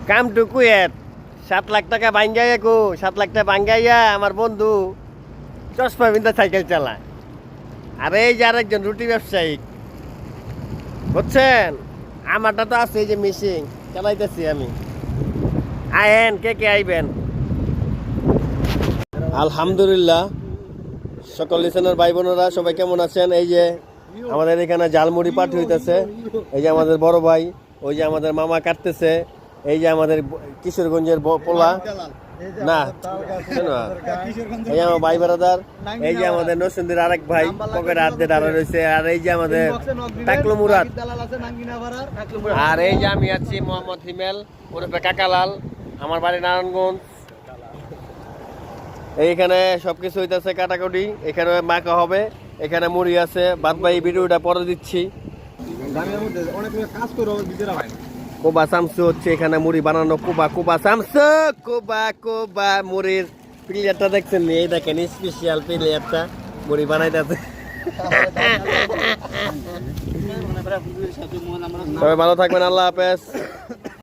Come to Kuwait 7 lakh টাকা ভাঙ্গাইয়া 7 লাখ টাকা ভাঙ্গাইয়া আমার বন্ধু চশমা বিন্দা সাইকেল চালায়। আর এই যে আরেকজন রুটি ব্যবসায়িক, বুঝছেন? আমারটা তো আছে এই যে মেশিন চালাইতেছি আমি। আয়েন, কে কে আইবেন? আলহামদুলিল্লাহ, সকল লিসেনার ভাই বোনেরা সবাই কেমন আছেন? এই যে আমাদের এখানে জালমুড়ি পাঠি হইতেছে, এই যে আমাদের বড় ভাই, ওই যে আমাদের মামা কাটতেছে, এই যে আমাদের কিশোরগঞ্জের পোলা না এই আমার ভাই বেড়াদার, এই যে আমাদের নরসিংদীর আরেক ভাই পকেটে হাত দিয়ে দাঁড়া রয়েছে, আর এই যে আমাদের টাকলু মুরাদ, আর এই যে আমি আছি মোহাম্মদ হিমেল ওরফে কাকালাল, আমার বাড়ি নারায়ণগঞ্জ। এইখানে সবকিছু হইতেছে কাটাকুটি, এখানে মাখা হবে, এখানে মুড়ি আছে। বাদ বাই ভিডিওটা পরে দিচ্ছি। কোবা সামসু হচ্ছে এখানে মুড়ি বানানো, কোবা সামসু, কোবা মুড়ির প্লেয়ারটা দেখছেন? এই দেখেন স্পেশাল প্লেয়ারটা মুড়ি বানাইতেছে। সবাই ভালো থাকবেন, আল্লাহ হাফেজ।